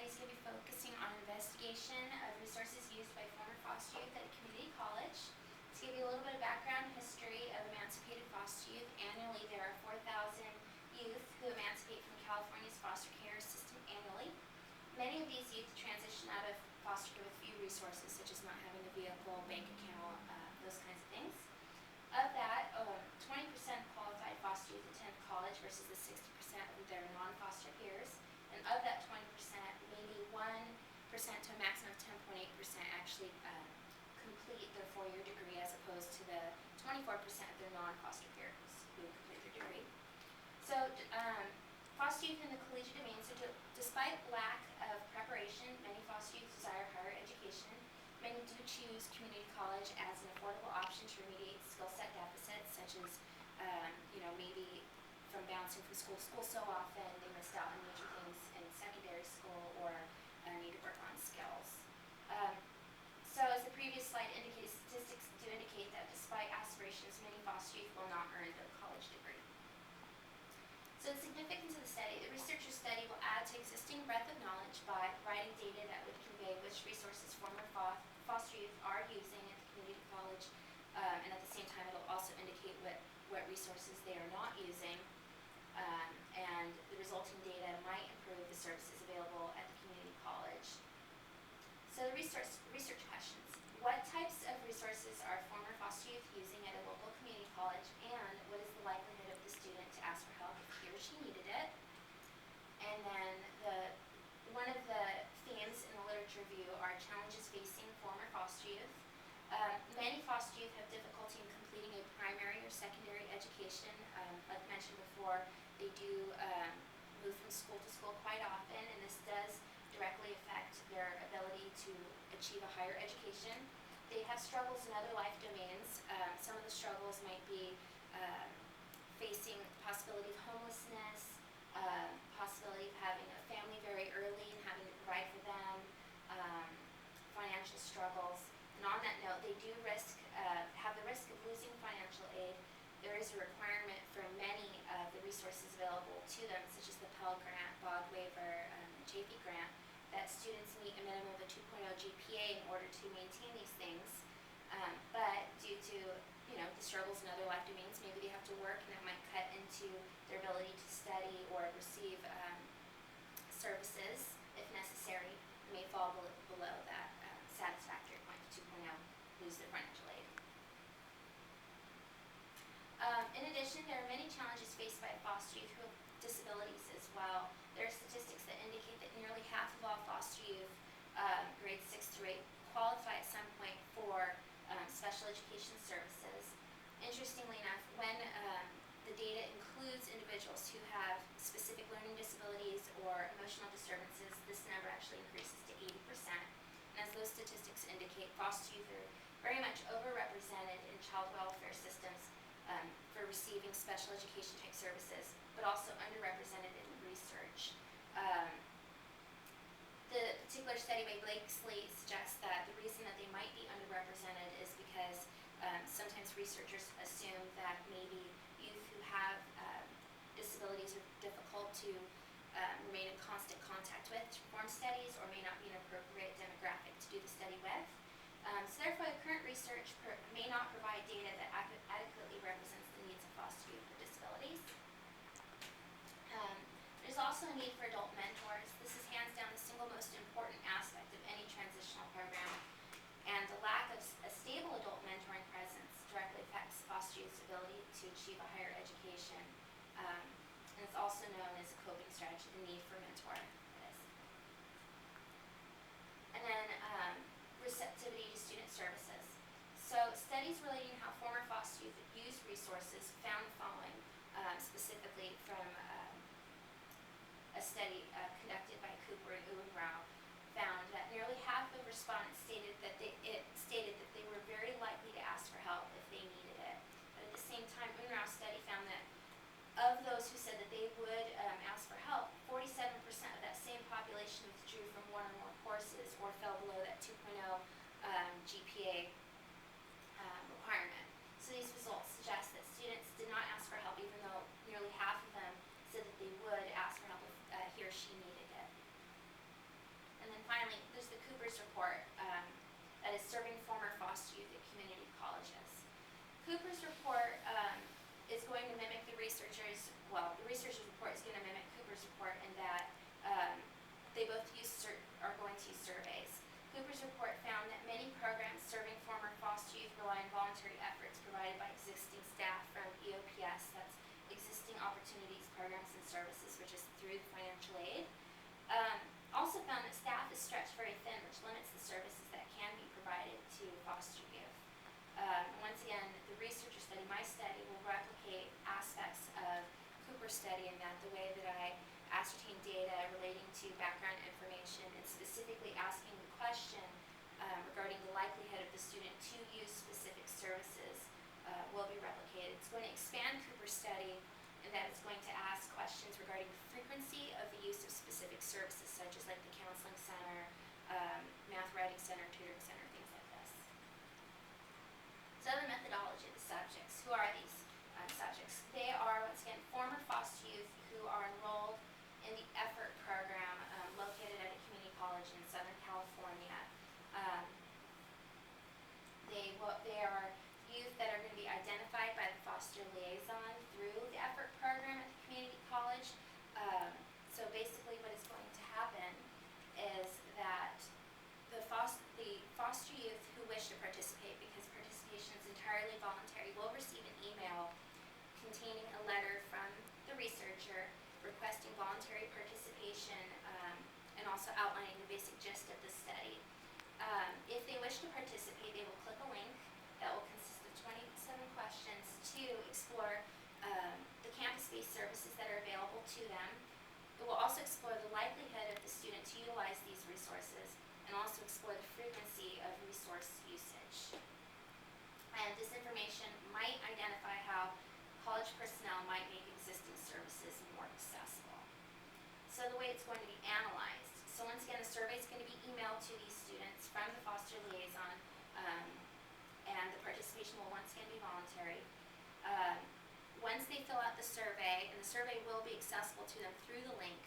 is going to be focusing on investigation of resources used by former foster youth at a community college. To give you a little bit of background history of emancipated foster youth, annually there are 4,000 youth who emancipate from California's foster care system annually. Many of these youth transition out of foster care with few resources, such as not having a vehicle, bank account, those kinds of things. Of that, 20% of qualified foster youth attend college versus the 60% of their non-foster peers. And of that 20%, maybe 1% to a maximum of 10.8% actually complete their four-year degree, as opposed to the 24% of their non-foster peers who complete their degree. So foster youth in the collegiate domain, so despite lack of preparation, many foster youth desire higher education. Many do choose community college as an affordable option to remediate skill set deficits, such as maybe from bouncing from school to school so often, they missed out on major things in secondary school, or need to work on skills. So as the previous slide indicated, statistics do indicate that despite aspirations, many foster youth will not earn their college degree. So the significance of the study, the researcher's study will add to existing breadth of knowledge by providing data that would convey which resources former foster youth are using at the community college, and at the same time it will also indicate what resources they are not using, and the resulting data might improve the services available at the community college. So the research questions. What types of resources are former foster youth using at a local community college, and what is the likelihood of the student to ask for help if he or she needed it? And then one of the themes in the literature review are challenges facing former foster youth. Many foster youth have difficulty in completing a primary or secondary education. Like mentioned before, they do move from school to school quite often, and this does directly affect their ability to achieve a higher education. They have struggles in other life domains. Some of the struggles might be facing the possibility of homelessness, possibility of having a family very early and having to provide for them, financial struggles. And on that note, they do have the risk of losing financial aid. There is a requirement for many of the resources available to them, such as the Pell Grant, BOG waiver, JP Grant, that students meet a minimum of a 2.0 GPA in order to maintain these things. But due to the struggles in other life domains, maybe they have to work, and that might cut into their ability to study or receive services if necessary, may fall below that satisfactory point of 2.0, lose their financial aid. In addition, there are many challenges faced by foster youth who have disabilities as well. There are statistics that indicate that nearly half of all foster youth, grades 6 through 8, qualify at some point for special education services. Interestingly enough, when the data includes individuals who have specific learning disabilities or emotional disturbances, this number actually increases to 80%. And as those statistics indicate, foster youth are very much overrepresented in child welfare systems for receiving special education type services, but also underrepresented in research. The particular study by Blakesley suggests that the reason that they might be underrepresented is because sometimes researchers assume that maybe youth who have disabilities are difficult to remain in constant contact with to perform studies, or may not be an appropriate demographic to do the study with. So therefore, the current research may not provide data that adequately represents the needs of foster youth with disabilities. There's also a need for adult mentors. This is hands down the single most important aspect of any transitional program, and the lack of a stable adult mentoring presence directly affects foster youth's ability to achieve a higher education, and it's also known as a coping strategy, the need for a mentor. And then receptivity to student services. So studies relating how former foster youth use resources found the following, specifically from a study conducted by Cooper and Uwenrow, found that nearly half of respondents stated that they were very likely to ask for help if they needed it. But at the same time, Uwenrow's study found that of those who said that they would ask for help, 47% of that same population withdrew from one or more courses or fell below that 2.0 GPA requirement. So these results suggest that students did not ask for help, even though nearly half of them said that they would ask for help if he or she needed it. Cooper's report is going to mimic the researcher's report is going to mimic Cooper's report in that they both are going to use surveys. Cooper's report found that many programs serving former foster youth rely on voluntary efforts provided by existing staff from EOPS, that's Existing Opportunities, Programs, and Services, which is through financial aid. Also found that staff is stretched very thin, which limits the services that can be provided to foster youth. Once again, the researcher study, my study, will replicate aspects of Cooper's study in that the way that I ascertain data relating to background information and specifically asking the question regarding the likelihood of the student to use specific services will be replicated. It's going to expand Cooper's study in that it's going to ask questions regarding the frequency of the use of specific services, such as like the counseling center, math writing center, tutoring center, things like this. So the methodology of the subjects. Who are these subjects? They are, once again, former foster youth who are enrolled in the EFFORT program located at a community college in Southern California. They are youth that are going to be identified by the foster liaison through the EFFORT program at the community college. So basically what is going to happen is that the foster youth who wish to participate, because participation is entirely voluntary, will receive an email containing a letter from the researcher requesting voluntary participation and also outlining the basic gist of the study. If they wish to participate, they will click a link that will consist of 27 questions to explore the campus-based services that are available to them. It will also explore the likelihood of the student to utilize these resources and also explore the frequency of resource usage. And this information might identify how college personnel might make existing services more accessible. So the way it's going to be analyzed. So once again, the survey is going to be emailed to these students from the foster liaison, and the participation will once again be voluntary. Once they fill out the survey, and the survey will be accessible to them through the link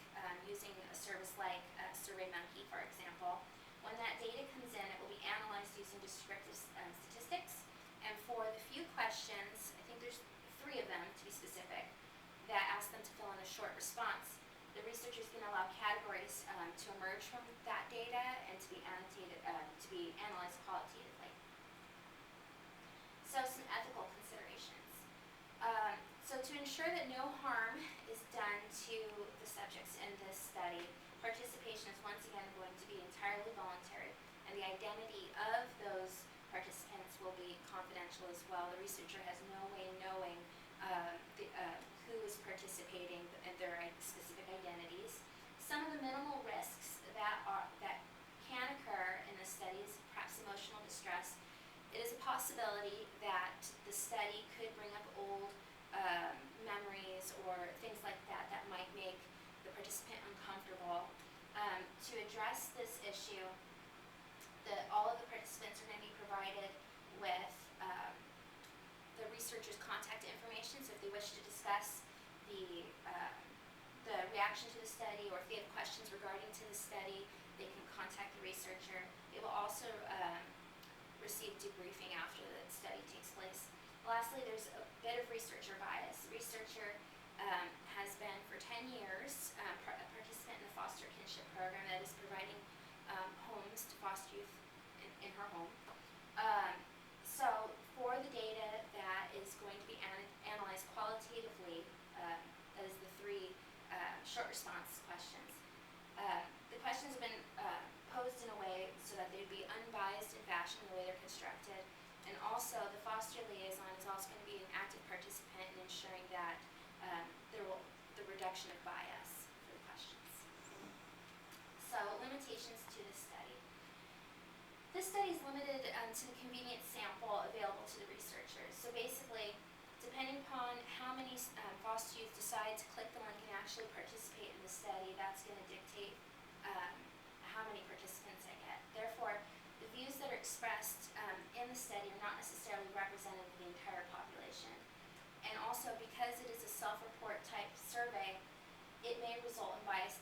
using a service like SurveyMonkey, for example. When that data comes in, it will be analyzed using descriptive statistics. And for the few questions, I think there's 3 of them to be specific, that ask them to fill in a short response, the researcher is going to allow categories to emerge from that data and to be annotated, to be analyzed qualitatively. So some ethical considerations. So to ensure that no harm is done to the subjects in this study, participation is once again going to be entirely voluntary, and the identity of those participants will be confidential as well. The researcher has no way of knowing who is participating and their specific identities. Some of the minimal risks that can occur in the study is perhaps emotional distress. It is a possibility that the study could bring up old memories or things like that that might make the participant uncomfortable. To address this issue, all of the participants are going to be provided with the researcher's contact information, so if they wish to discuss the reaction to the study, or if they have questions regarding to the study, they can contact the researcher. They will also receive debriefing after the study takes place. Lastly, there's a bit of researcher bias. The researcher has been for 10 years a participant in the foster kinship program that is providing homes to foster youth in her home. So for the data that is going to be analyzed qualitatively, that is the 3 short response questions. The questions have been posed in a way so that they'd be unbiased in fashion, the way they're constructed, and also the foster liaison is also going to be an active participant in ensuring that the reduction of bias for the questions. So limitations to this study. This study is limited to the convenient sample available to the researchers. So basically, depending upon how many foster youth decide to click the link and actually participate in the study, that's going to dictate how many participants I get. Therefore, the views that are expressed in the study are not necessarily representative of the entire population. And also, because it is a self-report type survey, it may result in biased